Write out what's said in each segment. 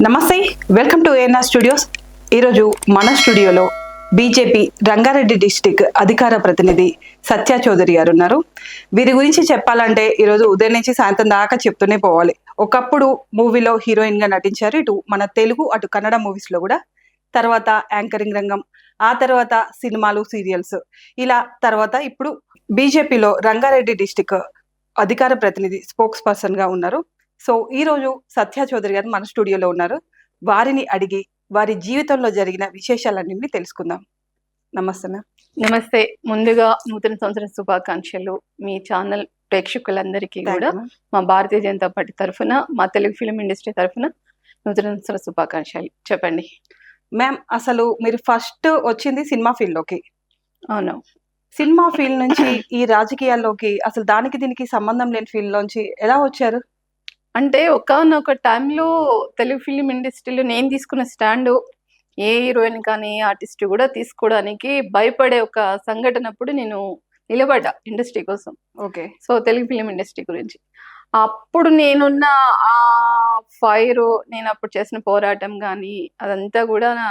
నమస్తే, welcome to ANR studios. ఈరోజు మన స్టూడియోలో బీజేపీ రంగారెడ్డి డిస్టిక్ అధికార ప్రతినిధి సత్య చౌదరి గారు ఉన్నారు. వీరి గురించి చెప్పాలంటే ఈరోజు ఉదయం నుంచి సాయంత్రం దాకా చెప్తూనే పోవాలి. ఒకప్పుడు మూవీలో హీరోయిన్ గా నటించారు, ఇటు మన తెలుగు అటు కన్నడ మూవీస్ లో కూడా. తర్వాత యాంకరింగ్ రంగం, ఆ తర్వాత సినిమాలు, సీరియల్స్, ఇలా తర్వాత ఇప్పుడు బీజేపీలో రంగారెడ్డి డిస్టిక్ అధికార ప్రతినిధి, స్పోక్స్ పర్సన్ గా ఉన్నారు. సో ఈ రోజు సత్య చౌదరి గారు మన స్టూడియోలో ఉన్నారు. వారిని అడిగి వారి జీవితంలో జరిగిన విశేషాలన్నింటినీ తెలుసుకుందాం. నమస్తే మ్యామ్. నమస్తే. ముందుగా నూతన సంవత్సర శుభాకాంక్షలు మీ ఛానల్ ప్రేక్షకులందరికీ కూడా మా భారతీయ జనతా పార్టీ తరఫున, మా తెలుగు ఫిలిం ఇండస్ట్రీ తరఫున నూతన సంవత్సర శుభాకాంక్షలు. చెప్పండి మ్యామ్, అసలు మీరు ఫస్ట్ వచ్చింది సినిమా ఫీల్డ్ లోకి. అవును. సినిమా ఫీల్డ్ నుంచి ఈ రాజకీయాల్లోకి అసలు దానికి దీనికి సంబంధం లేని ఫీల్డ్ లోంచి ఎలా వచ్చారు? అంటే ఒకానొక టైంలో తెలుగు ఫిలిం ఇండస్ట్రీలో నేను తీసుకున్న స్టాండ్ ఏ హీరోయిన్ కానీ ఏ ఆర్టిస్ట్ కూడా తీసుకోవడానికి భయపడే ఒక సంఘటన అప్పుడు నేను నిలబడ్డా ఇండస్ట్రీ కోసం. Okay. So Telugu film industry గురించి అప్పుడు నేనున్న ఆ ఫైర్, నేను అప్పుడు చేసిన పోరాటం కానీ అదంతా కూడా నా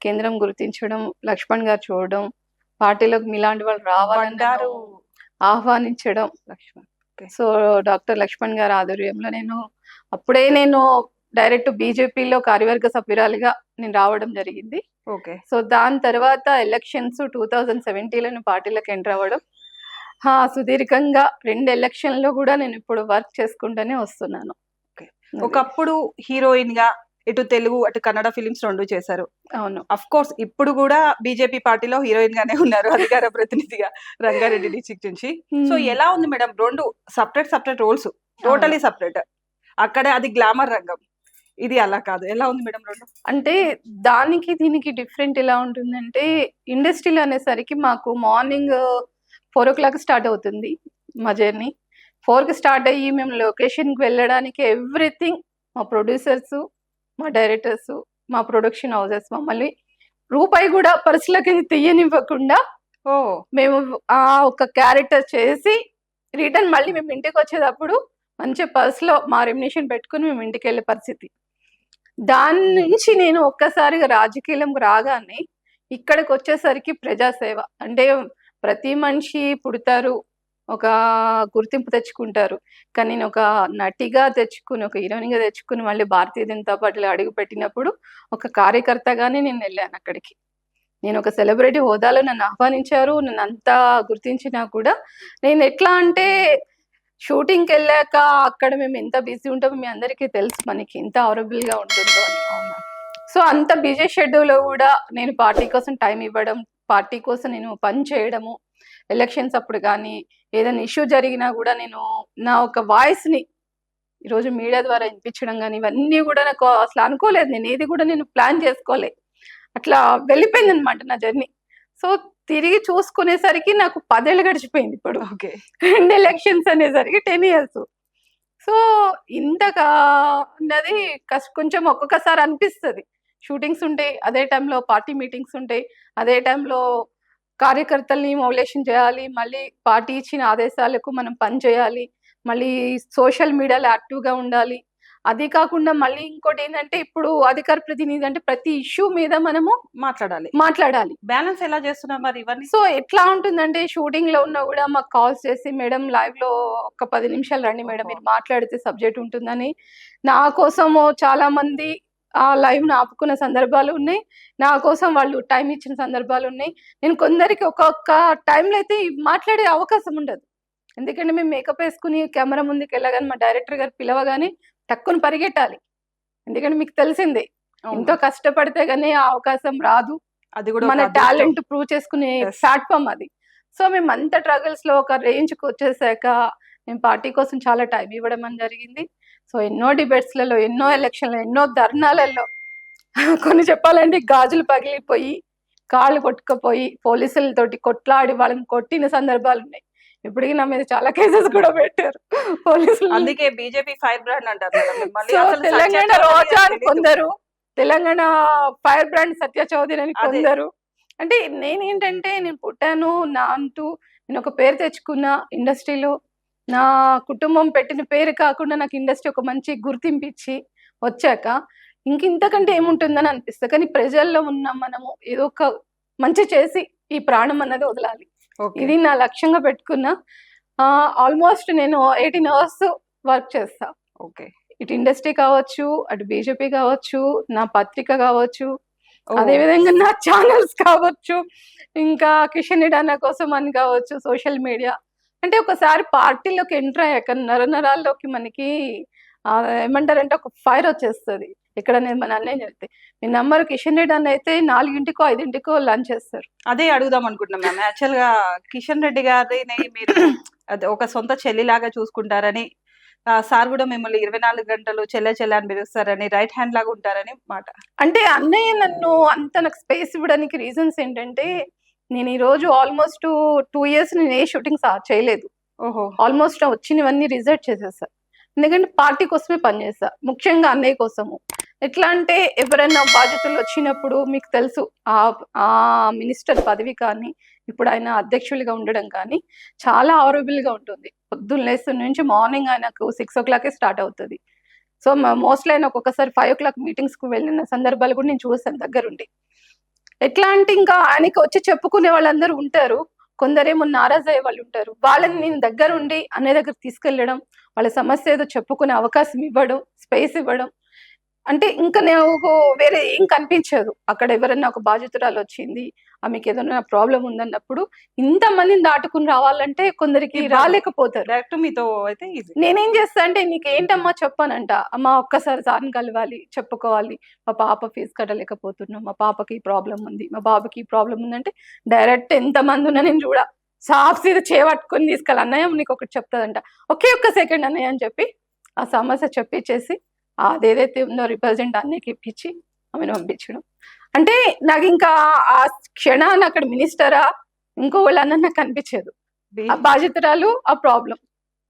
కేంద్రం గుర్తించడం, లక్ష్మణ్ గారు చూడడం, పార్టీలోకి మీలాంటి వాళ్ళు రావాలన్నారు, ఆహ్వానించడం. లక్ష్మణ్. సో డాక్టర్ లక్ష్మణ్ గారి ఆధ్వర్యంలో నేను డైరెక్ట్ బీజేపీలో కార్యవర్గ సభ్యురాలిగా నేను రావడం జరిగింది. ఓకే. సో దాని తర్వాత ఎలక్షన్స్ 2017లో పార్టీలోకి ఎంటర్ అవ్వడం, సుదీర్ఘంగా 2 ఎలక్షన్లో కూడా నేను ఇప్పుడు వర్క్ చేసుకుంటూనే వస్తున్నాను. ఒకప్పుడు హీరోయిన్ గా ఇటు తెలుగు అటు కన్నడ ఫిలిమ్స్ 2 చేశారు. అవును. అఫ్ కోర్స్ ఇప్పుడు కూడా బీజేపీ పార్టీలో హీరోయిన్ గానే ఉన్నారు, అధికార ప్రతినిధిగా రంగారెడ్డి డిస్ట్రిక్ట్ నుంచి. సో ఎలా ఉంది madam, 2 separate roles, totally separate. అక్కడ అది గ్లామర్ రంగం, ఇది అలా కాదు. ఎలా ఉంది మేడం 2? అంటే దానికి దీనికి డిఫరెంట్ ఎలా ఉంటుందంటే, ఇండస్ట్రీలో అనేసరికి మాకు మార్నింగ్ 4 o'clock స్టార్ట్ అవుతుంది మా జర్నీ. 4కి స్టార్ట్ అయ్యి మేము లొకేషన్కి వెళ్ళడానికి ఎవ్రీథింగ్ మా ప్రొడ్యూసర్స్, మా డైరెక్టర్స్, మా ప్రొడక్షన్ హౌసెస్ మమ్మల్ని రూపాయి కూడా పర్సులకి తీయనివ్వకుండా మేము ఆ ఒక క్యారెక్టర్ చేసి రిటర్న్ మళ్ళీ మేము ఇంటికి వచ్చేటప్పుడు మంచి పర్సులో మా రెమ్యునేషన్ పెట్టుకుని మేము ఇంటికి వెళ్ళే పరిస్థితి. దాని నుంచి నేను ఒక్కసారిగా రాజకీయం రాగానే ఇక్కడికి వచ్చేసరికి ప్రజాసేవ అంటే, ప్రతి మనిషి పుడతారు, ఒక గుర్తింపు తెచ్చుకుంటారు, కానీ నేను ఒక నటిగా తెచ్చుకుని, ఒక హీరోయిన్గా తెచ్చుకుని మళ్ళీ భారతీయ జనతా పార్టీలో అడుగు పెట్టినప్పుడు ఒక కార్యకర్తగానే నేను వెళ్ళాను అక్కడికి. నేను ఒక సెలబ్రిటీ హోదాలో నన్ను ఆహ్వానించారు, నన్ను అంతా గుర్తించినా కూడా నేను ఎట్లా అంటే, షూటింగ్కి వెళ్ళాక అక్కడ మేము ఎంత బిజీ ఉంటామో మీ అందరికీ తెలుసు, మనకి ఎంత అవైలబుల్గా ఉంటుందో అని. సో అంత బిజీ షెడ్యూల్లో కూడా నేను పార్టీ కోసం టైం ఇవ్వడం, పార్టీ కోసం నేను పని చేయడము, ఎలక్షన్స్ అప్పుడు కానీ ఏదైనా ఇష్యూ జరిగినా కూడా నేను నా ఒక వాయిస్ని ఈరోజు మీడియా ద్వారా వినిపించడం కానీ, ఇవన్నీ కూడా నాకు అసలు అనుకోలేదు, నేను ఏది కూడా నేను ప్లాన్ చేసుకోలేదు, అట్లా వెళ్ళిపోయింది అనమాట నా జర్నీ. సో తిరిగి చూసుకునేసరికి నాకు 10 ఏళ్ళు గడిచిపోయింది ఇప్పుడు. ఓకే. 2 ఎలక్షన్స్ అనేసరికి 10 years. సో ఇంతగా అన్నది కొంచెం ఒక్కొక్కసారి అనిపిస్తుంది. షూటింగ్స్ ఉంటాయి, అదే టైంలో పార్టీ మీటింగ్స్ ఉంటాయి, అదే టైంలో కార్యకర్తల్ని మొబిలైజేషన్ చేయాలి, మళ్ళీ పార్టీ ఇచ్చిన ఆదేశాలకు మనం పని చేయాలి, మళ్ళీ సోషల్ మీడియాలో యాక్టివ్గా ఉండాలి. అది కాకుండా మళ్ళీ ఇంకోటి ఏంటంటే, ఇప్పుడు అధికార ప్రతినిధి అంటే ప్రతి ఇష్యూ మీద మనము మాట్లాడాలి. బ్యాలెన్స్ ఎలా చేస్తున్నారు మరి ఇవన్నీ? సో ఎట్లా ఉంటుందంటే, షూటింగ్ లో ఉన్నా కూడా మాకు కాల్స్ చేసి, మేడం లైవ్ లో ఒక 10 నిమిషాలు రండి మేడం, మీరు మాట్లాడితే సబ్జెక్ట్ ఉంటుందని నా కోసము చాలా మంది ఆ లైవ్ ను ఆపుకున్న సందర్భాలు ఉన్నాయి, నా కోసం వాళ్ళు టైం ఇచ్చిన సందర్భాలు ఉన్నాయి. నేను కొందరికి ఒక్కొక్క టైంలో అయితే మాట్లాడే అవకాశం ఉండదు, ఎందుకంటే మేము మేకప్ వేసుకుని కెమెరా ముందుకు వెళ్ళగానే మా డైరెక్టర్ గారు పిలవగానే టక్కుని పరిగెట్టాలి, ఎందుకంటే మీకు తెలిసిందే ఎంతో కష్టపడితే గానీ ఆ అవకాశం రాదు, అది కూడా మన టాలెంట్ ప్రూవ్ చేసుకునే ప్లాట్ఫామ్ అది. సో మేము అంత ట్రగల్స్ లో ఒక రేంజ్కి వచ్చేసాక మేము పార్టీ కోసం చాలా టైం ఇవ్వడం అని జరిగింది. సో ఎన్నో డిబేట్స్లలో, ఎన్నో ఎలక్షన్లో, ఎన్నో ధర్నాలలో, కొన్ని చెప్పాలంటే గాజులు పగిలిపోయి, కాళ్ళు కొట్టుకుపోయి, పోలీసులతోటి కొట్లాడి వాళ్ళని కొట్టిన సందర్భాలు ఉన్నాయి. ఇప్పటికీ నా మీద చాలా కేసెస్ కూడా పెట్టారు పోలీసులు. అందుకే బీజేపీ ఫైర్ బ్రాండ్ అంటారు. తెలంగాణ రోజా అని కొందరు, తెలంగాణ ఫైర్ బ్రాండ్ సత్య చౌదరి అని కొందరు. అంటే నేనేంటంటే, నేను పుట్టాను, నా అంటూ నేను ఒక పేరు తెచ్చుకున్న ఇండస్ట్రీలో, నా కుటుంబం పెట్టిన పేరు కాకుండా నాకు ఇండస్ట్రీ ఒక మంచి గుర్తింపు ఇచ్చి వచ్చాక ఇంతకంటే ఏముంటుందని అనిపిస్తుంది. కానీ ప్రజల్లో ఉన్న మనము ఏదో ఒక మంచి చేసి ఈ ప్రాణం అన్నది వదలాలి. ఓకే. ఇది నా లక్ష్యంగా పెట్టుకున్న. ఆల్మోస్ట్ నేను 18 అవర్స్ వర్క్ చేస్తా. ఓకే. ఇటు ఇండస్ట్రీ కావచ్చు, అటు బీజేపీ కావచ్చు, నా పత్రిక కావచ్చు, ఓ, అదే విధంగా నా ఛానల్స్ కావచ్చు, ఇంకా కిషన్ రెడ్డి అన్న కోసం అని కావచ్చు, సోషల్ మీడియా. అంటే ఒకసారి పార్టీలోకి ఎంటర్ అయ్యాక నరనరాల్లోకి మనకి ఏమంటారంటే ఒక ఫైర్ వచ్చేస్తుంది. ఇక్కడ నేను మన అన్నయ్య చెప్తే మీ నంబర్ కిషన్ రెడ్డి అన్న అయితే 4ంటికో 5ంటికో లంచ్ చేస్తారు. అదే అడుగుదాం అనుకుంటున్నాం మ్యామ్. యాక్చువల్ గా కిషన్ రెడ్డి గారిని మీరు అది ఒక సొంత చెల్లిలాగా చూసుకుంటారని, సార్ కూడా మిమ్మల్ని 24 గంటలు చెల్లె అని పిలుస్తారని, రైట్ హ్యాండ్ లాగా ఉంటారని మాట. అంటే అన్నయ్య నన్ను అంత నాకు స్పేస్ ఇవ్వడానికి రీజన్స్ ఏంటంటే, నేను ఈ రోజు ఆల్మోస్ట్ 2 ఇయర్స్ నేను ఏ షూటింగ్ చేయలేదు. ఓహో. ఆల్మోస్ట్ వచ్చినవన్నీ రిజల్ట్ చేసేసా. ఎందుకంటే పార్టీ కోసమే పనిచేస్తా, ముఖ్యంగా అన్నయ్య కోసము. ఎట్లా అంటే ఎవరైనా బాధ్యతలు వచ్చినప్పుడు మీకు తెలుసు ఆ మినిస్టర్ పదవి కానీ, ఇప్పుడు ఆయన అధ్యక్షులుగా ఉండడం కానీ చాలా గా ఉంటుంది. పొద్దున్న లేస్తున్న నుంచి మార్నింగ్ ఆయనకు 6 o'clock స్టార్ట్ అవుతుంది. సో మోస్ట్లీ ఆయన ఒక్కొక్కసారి 5 o'clock మీటింగ్స్కి వెళ్ళిన సందర్భాలు కూడా నేను చూసాను దగ్గరుండి. ఎట్లా అంటే ఇంకా ఆయనకి వచ్చి చెప్పుకునే వాళ్ళందరూ ఉంటారు, కొందరేమో నారాజ్ అయ్యే వాళ్ళు ఉంటారు. వాళ్ళని నేను దగ్గరుండి అన్నయ్య దగ్గర తీసుకెళ్ళడం, వాళ్ళ సమస్య ఏదో చెప్పుకునే అవకాశం ఇవ్వడం, స్పేస్ ఇవ్వడం. అంటే ఇంకా నాకు వేరే ఏం కనిపించదు. అక్కడ ఎవరైనా ఒక బాధితురాలు వచ్చింది, ఆమెకి ఏదైనా ప్రాబ్లం ఉందన్నప్పుడు ఇంతమందిని దాటుకుని రావాలంటే కొందరికి రాలేకపోతారు. డైరెక్ట్ మీతో అయితే ఈజీ. నేనేం చేస్తా అంటే నీకు ఏంటమ్మా చెప్పానంట, అమ్మ ఒక్కసారి సార్ని కలవాలి, చెప్పుకోవాలి, మా పాప ఫీజు కట్టలేకపోతున్నాం, మా పాపకి ప్రాబ్లం ఉంది, మా బాబుకి ఈ ప్రాబ్లం ఉందంటే డైరెక్ట్ ఎంతమంది ఉన్నా నేను చూడ సాఫ్ సీద చేపట్టుకొని తీసుకెళ్ళి అన్నయ్య నీకు ఒకటి చెప్తాదంట, ఒక్క సెకండ్ అన్నయ్య అని చెప్పి ఆ సమస్య చెప్పించేసి అదేదైతే ఉందో రిప్రజెంట్ అన్నయ్యకి ఇప్పించి ఆమెను పంపించడం. అంటే నాకు ఇంకా ఆ క్షణాన్ని అక్కడ మినిస్టరా ఇంకో వాళ్ళన్న నాకు కనిపించదు. ఆ బాధితురాలు, ఆ ప్రాబ్లం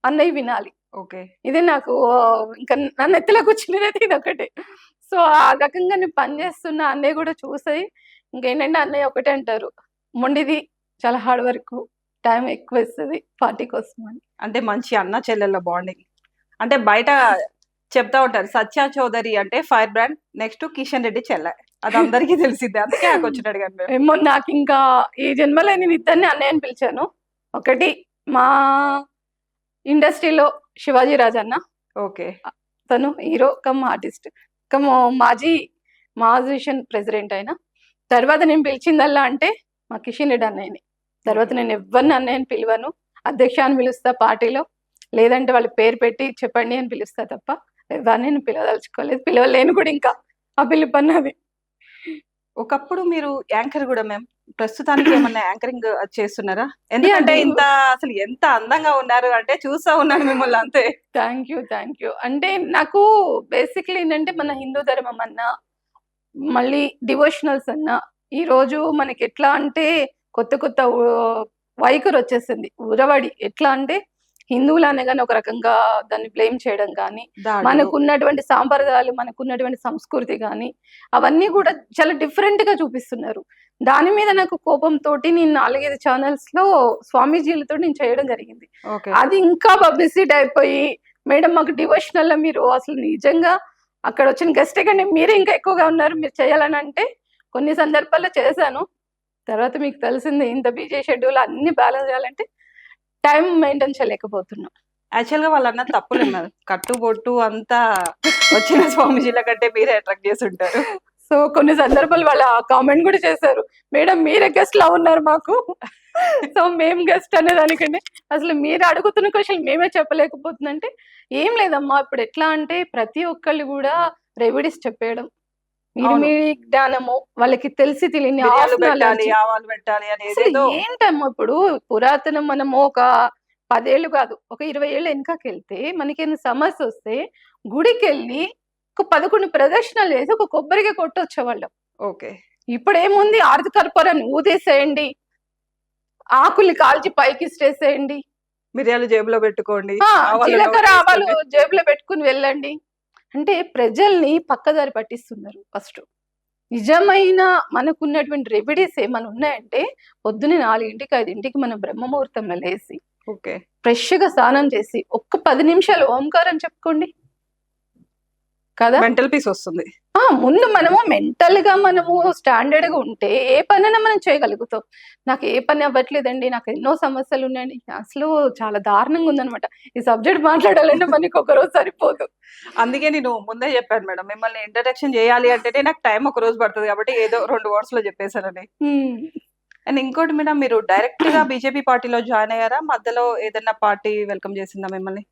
అన్నయ్య వినాలి. ఓకే. ఇది నాకు ఇంకా నన్ను ఎత్తులో కూర్చునేది ఇది ఒకటే. సో ఆ రకంగా నేను పనిచేస్తున్న అన్నయ్య కూడా చూసి ఇంకేంటంటే అన్నయ్య ఒకటే అంటారు, మొండిది, చాలా హార్డ్ వర్క్, టైం ఎక్కువ ఇస్తుంది పార్టీ కోసం అని. అంటే మంచి అన్న చెల్లెళ్ళ బాండింగ్. అంటే బయట చెప్తా ఉంటారు సత్య చౌదరి అంటే fire brand, next Kishan Reddy చెల్లె, అది అందరికీ తెలిసిందే. అందుకే నాకు వచ్చినాడు కానీ ఏమో నాకు ఇంకా ఈ జన్మలో నేను ఇద్దరిని అన్నయ్య అని పిలిచాను. ఒకటి మా ఇండస్ట్రీలో శివాజీ రాజన్న, ఓకే, తను hero cum artist cum magician president అయినా. తర్వాత నేను పిలిచిందల్లా అంటే మా కిషన్ రెడ్డి అన్నయ్యని. తర్వాత నేను ఎవరిని అన్నయ్యని పిలవను, అధ్యక్ష అని పిలుస్తా పార్టీలో, లేదంటే వాళ్ళ పేరు పెట్టి చెప్పండి అని పిలుస్తా తప్ప ఎవరిని నేను పిలవదలుచుకోలేదు, పిలవలేను కూడా. ఇంకా ఆ పిలుపు అన్నది. ఒకప్పుడు మీరు యాంకర్ కూడా మ్యామ్, ప్రస్తుతానికి ఏమన్నా యాంకరింగ్ చేస్తున్నారా? ఎందుకంటే ఇంత అసలు ఎంత అందంగా ఉన్నారు అంటే చూస్తా ఉన్నాను మిమ్మల్ని అంతే. Thank you. అంటే నాకు బేసిక్లీ ఏంటంటే మన హిందూ ధర్మం అన్నా, మళ్ళీ డివోషనల్స్ అన్నా, ఈ రోజు మనకి ఎట్లా అంటే కొత్త వైఖరి వచ్చేసింది, ఉరవడి. ఎట్లా అంటే హిందువులు అనగానే ఒక రకంగా దాన్ని బ్లేమ్ చేయడం కానీ, మనకున్నటువంటి సాంప్రదాయాలు, మనకున్నటువంటి సంస్కృతి కానీ అవన్నీ కూడా చాలా డిఫరెంట్ గా చూపిస్తున్నారు. దాని మీద నాకు కోపంతో నేను 4-5 ఛానల్స్ లో స్వామీజీలతో నేను చేయడం జరిగింది. అది ఇంకా పబ్లిసిటీ అయిపోయి, మేడం మాకు డివోషనల్ మీరు అసలు నిజంగా అక్కడ వచ్చిన గెస్ట్ కంటే మీరే ఇంకా ఎక్కువగా ఉన్నారు, మీరు చేయాలని అంటే కొన్ని సందర్భాల్లో చేశాను. తర్వాత మీకు తెలిసింది ఇంత బిజీ షెడ్యూల్ అన్ని బ్యాలెన్స్ చేయాలంటే టైం మెయింటైన్ చేయలేకపోతున్నా. యాక్చువల్ గా వాళ్ళు అన్న తప్పులేదు మేడం, కట్టుబొట్టు అంతా వచ్చిన స్వామీజీల కంటే మీరే అట్రాక్ట్ చేసి ఉంటారు. సో కొన్ని సందర్భాలు వాళ్ళ కామెంట్ కూడా చేశారు, మేడం మీరే గెస్ట్ లా ఉన్నారు మాకు. సో మేము గెస్ట్ అనేదానికంటే అసలు మీరు అడుగుతున్న క్వశ్చన్ మేమే చెప్పలేకపోతుందంటే ఏం లేదమ్మా. ఇప్పుడు ఎట్లా అంటే ప్రతి ఒక్కళ్ళు కూడా రెమెడీస్ చెప్పేయడం, మీ జ్ఞానము వాళ్ళకి తెలిసి తెలియని ఏంటమ్మా. ఇప్పుడు పురాతనం మనము ఒక 10 ఏళ్ళు కాదు, ఒక 20 ఏళ్ళు వెనకకి వెళ్తే మనకేమైనా సమస్య వస్తే గుడికి వెళ్ళి ఒక 11 ప్రదర్శనలు చేసి ఒక కొబ్బరిగా కొట్టొచ్చేవాళ్ళం. ఓకే. ఇప్పుడు ఏముంది, ఆర్తి కర్పూరాన్ని ఊదేసేయండి, ఆకుల్ని కాల్చి పైకి ఇష్టేసేయండి, మిరియాలు జేబులో పెట్టుకోండి, జీలకర్ర ఆవాలు జేబులో పెట్టుకుని వెళ్ళండి. అంటే ప్రజల్ని పక్కదారి పట్టిస్తున్నారు. ఫస్ట్ నిజమైన మనకున్నటువంటి రెమెడీస్ ఏమైనా ఉన్నాయంటే పొద్దున్నే 4ంటికి 5ంటికి మనం బ్రహ్మముహూర్తంలో లేసి ఫ్రెష్ గా స్నానం చేసి ఒక్క 10 నిమిషాలు ఓంకారం చెప్పుకోండి. కదా, మెంటల్ పీస్ వస్తుంది. ముందు మనము మెంటల్ గా మనము స్టాండర్డ్ గా ఉంటే ఏ పనైనా మనం చేయగలుగుతాం. నాకు ఏ పని అవ్వట్లేదండి, నాకు ఎన్నో సమస్యలు ఉన్నాయండి, అసలు చాలా దారుణంగా ఉందన్నమాట. ఈ సబ్జెక్ట్ మాట్లాడాలంటే మనకి ఒక రోజు సరిపోదు. అందుకే నేను ముందే చెప్పాను మేడం, మిమ్మల్ని ఇంట్రడక్షన్ చేయాలి అంటేనే నాకు టైం ఒక రోజు పడుతుంది కాబట్టి ఏదో 2 words లో చెప్పేశానని. అండ్ ఇంకోటి మేడం, మీరు డైరెక్ట్ గా బీజేపీ పార్టీలో జాయిన్ అయ్యారా, మధ్యలో ఏదైనా పార్టీ వెల్కమ్ చేసిందా మిమ్మల్ని?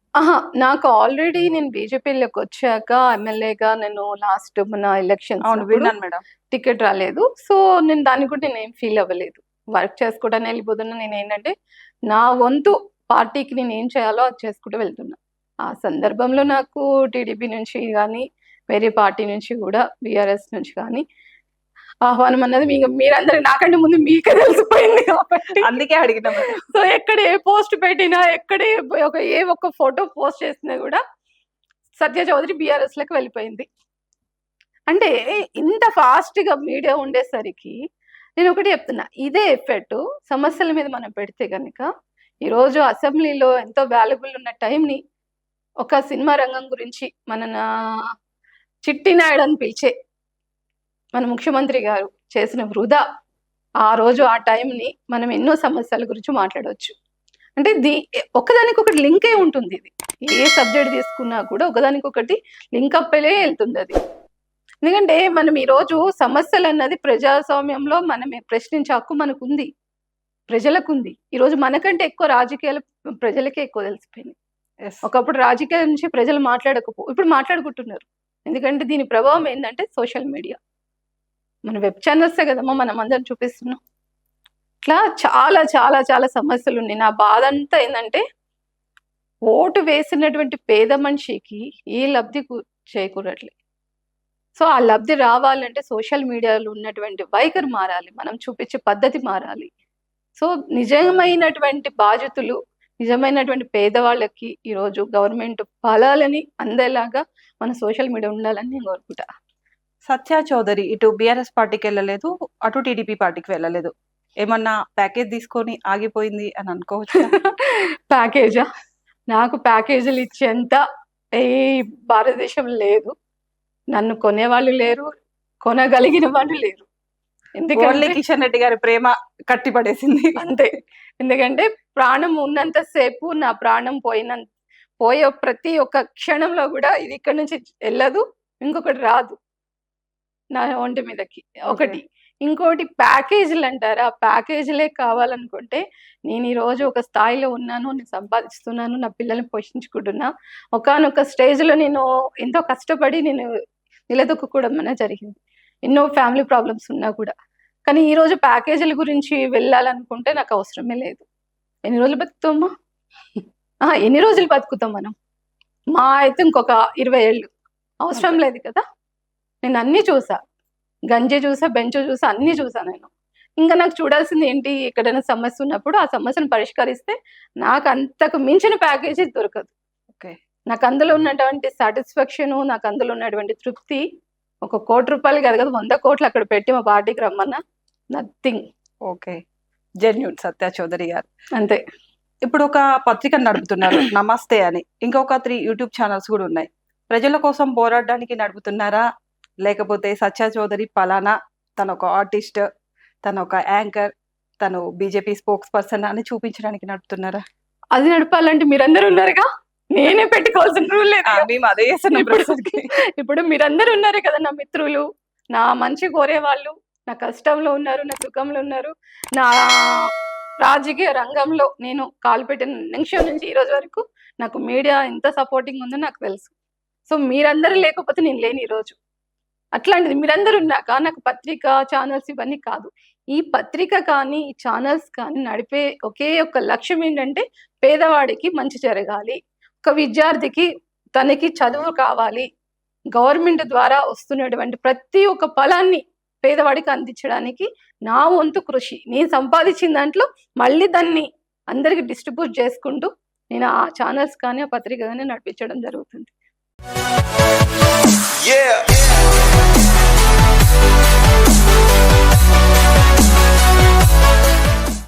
నాకు ఆల్రెడీ నేను బీజేపీలోకి వచ్చాక ఎమ్మెల్యేగా నేను లాస్ట్ మన ఎలక్షన్ అవును విన్నాను మేడం. టికెట్ రాలేదు. సో నేను దాన్ని కూడా నేను ఏం ఫీల్ అవ్వలేదు, వర్క్ చేసుకోవడానికి వెళ్ళిపోతున్నా. నేను ఏంటంటే నా వంతు పార్టీకి నేను ఏం చేయాలో అది చేసుకుంటూ వెళ్తున్నా. ఆ సందర్భంలో నాకు టీడీపీ నుంచి కానీ వేరే పార్టీ నుంచి కూడా బీఆర్ఎస్ నుంచి కానీ ఆహ్వానం అన్నది మీరందరూ నాకంటే ముందు మీకే తెలిసిపోయింది కాబట్టి అందుకే అడిగిన. సో ఎక్కడ ఏ పోస్ట్ పెట్టినా, ఎక్కడ ఏ ఒక్క ఫోటో పోస్ట్ చేసినా కూడా సత్య చౌదరి బీఆర్ఎస్ లకు వెళ్ళిపోయింది. అంటే ఇంత ఫాస్ట్ గా మీడియా ఉండేసరికి నేను ఒకటి చెప్తున్నా, ఇదే ఎఫెక్ట్ సమస్యల మీద మనం పెడితే కనుక ఈరోజు అసెంబ్లీలో ఎంతో వాల్యుబుల్ ఉన్న టైంని ఒక సినిమా రంగం గురించి మన చిట్టి నాయుడు అని పిలిచే మన ముఖ్యమంత్రి గారు చేసిన వృధా. ఆ రోజు ఆ టైంని మనం ఎన్నో సమస్యల గురించి మాట్లాడవచ్చు. అంటే ఒకదానికొకటి లింకే ఉంటుంది. ఇది ఏ సబ్జెక్ట్ తీసుకున్నా కూడా ఒకదానికొకటి లింక్ అప్పలే వెళ్తుంది అది. ఎందుకంటే మనం ఈరోజు సమస్యలు అన్నది ప్రజాస్వామ్యంలో మనం ప్రశ్నించే హక్కు మనకు ఉంది, ప్రజలకు ఉంది. ఈరోజు మనకంటే ఎక్కువ రాజకీయాలు ప్రజలకే ఎక్కువ తెలిసిపోయినాయి. ఒకప్పుడు రాజకీయాల నుంచి ప్రజలు ఇప్పుడు మాట్లాడుకుంటున్నారు. ఎందుకంటే దీని ప్రభావం ఏంటంటే సోషల్ మీడియా, మన వెబ్ ఛానల్సే కదమ్మా మనం అందరం చూపిస్తున్నాం. ఇట్లా చాలా చాలా చాలా సమస్యలు ఉన్నాయి. నా బాధ అంతా ఏంటంటే ఓటు వేసినటువంటి పేద మనిషికి ఏ లబ్ధి చేకూరట్లే. సో ఆ లబ్ధి రావాలంటే సోషల్ మీడియాలో ఉన్నటువంటి వైఖరి మారాలి, మనం చూపించే పద్ధతి మారాలి. సో నిజమైనటువంటి బాధితులు, నిజమైనటువంటి పేదవాళ్ళకి ఈరోజు గవర్నమెంట్ ఫలాలని అందేలాగా మన సోషల్ మీడియా ఉండాలని నేను కోరుకుంటా. సత్య చౌదరి ఇటు బీఆర్ఎస్ పార్టీకి వెళ్ళలేదు, అటు టీడీపీ పార్టీకి వెళ్ళలేదు. ఏమన్నా ప్యాకేజ్ తీసుకొని ఆగిపోయింది అని అనుకోవచ్చు? ప్యాకేజా? నాకు ప్యాకేజీలు ఇచ్చేంత ఏ భారతదేశం లేదు. నన్ను కొనేవాళ్ళు లేరు, కొనగలిగిన వాళ్ళు లేరు. ఎందుకంటే కిషన్ రెడ్డి గారి ప్రేమ కట్టిపడేసింది అంతే. ఎందుకంటే ప్రాణం ఉన్నంత సేపు, నా ప్రాణం పోయే ప్రతి ఒక్క క్షణంలో కూడా ఇది ఇక్కడ నుంచి వెళ్ళదు, ఇంకొకటి రాదు నా ఒంటి మీదకి. ఒకటి. ఇంకోటి ప్యాకేజీలు అంటారా, ప్యాకేజీలే కావాలనుకుంటే నేను ఈరోజు ఒక స్థాయిలో ఉన్నాను, నేను సంపాదిస్తున్నాను, నా పిల్లల్ని పోషించుకుంటున్నా. ఒకానొక స్టేజ్లో నేను ఎంతో కష్టపడి నేను నిలదొక్కుకోవడం అనేది జరిగింది, ఎన్నో ఫ్యామిలీ ప్రాబ్లమ్స్ ఉన్నా కూడా. కానీ ఈరోజు ప్యాకేజీల గురించి వెళ్ళాలనుకుంటే నాకు అవసరమే లేదు. ఎన్ని రోజులు బతుకుతామా? ఎన్ని రోజులు బతుకుతాం మనం? మా అయితే ఇంకొక 20 ఏళ్ళు అవసరం లేదు కదా. నేను అన్నీ చూసా, గంజి చూసా, బెంచ్ చూసా, అన్నీ చూసా నేను. ఇంకా నాకు చూడాల్సింది ఏంటి, ఎక్కడైనా సమస్య ఉన్నప్పుడు ఆ సమస్యను పరిష్కరిస్తే నాకు అంతకు మించిన ప్యాకేజీ దొరకదు. నాకు అందులో ఉన్నటువంటి సాటిస్ఫాక్షన్, నాకు అందులో ఉన్నటువంటి తృప్తి 1 కోటి రూపాయలు కాదు కదా, 100 కోట్లు అక్కడ పెట్టి మా పార్టీకి రమ్మన్నా నథింగ్. ఓకే, జెన్యూన్ సత్య చౌదరి గారు. అంతే. ఇప్పుడు ఒక పత్రికను నడుపుతున్నారు నమస్తే అని, ఇంకొక 3 యూట్యూబ్ ఛానల్స్ కూడా ఉన్నాయి. ప్రజల కోసం పోరాడడానికి నడుపుతున్నారా, లేకపోతే సత్య చౌదరి పలానా తను ఒక ఆర్టిస్ట్, తను ఒక యాంకర్, తను బీజేపీ స్పోక్స్ పర్సన్ అని చూపించడానికి నడుపుతున్నారా? అది నడపాలంటే మీరందరూ ఉన్నారుగా, నేనే పెట్టుకోవాల్సిన రూల్ లేదు. మేము అదే చేస్తున్నాం. ఇప్పుడు మీరందరూ ఉన్నారు కదా, నా మిత్రులు, నా మంచి కోరే వాళ్ళు, నా కష్టంలో ఉన్నారు, నా సుఖంలో ఉన్నారు. నా రాజకీయ రంగంలో నేను కాలు పెట్టిన నిమిషం నుంచి ఈ రోజు వరకు నాకు మీడియా ఎంత సపోర్టింగ్ ఉందో నాకు తెలుసు. సో మీరందరూ లేకపోతే నేను లేని ఈరోజు. అట్లాంటిది మీరందరూ ఉన్నాక నాకు పత్రిక, ఛానల్స్ ఇవన్నీ కాదు. ఈ పత్రిక కానీ, ఈ ఛానల్స్ కానీ నడిపే ఒకే ఒక లక్ష్యం ఏంటంటే పేదవాడికి మంచి జరగాలి, ఒక విద్యార్థికి తనకి చదువు కావాలి, గవర్నమెంట్ ద్వారా వస్తున్నటువంటి ప్రతి ఒక్క ఫలాన్ని పేదవాడికి అందించడానికి నా వంతు కృషి, నేను సంపాదించిన దాంట్లో మళ్ళీ దాన్ని అందరికి డిస్ట్రిబ్యూట్ చేసుకుంటూ నేను ఆ ఛానల్స్ కానీ ఆ పత్రిక కానీ నడిపించడం జరుగుతుంది.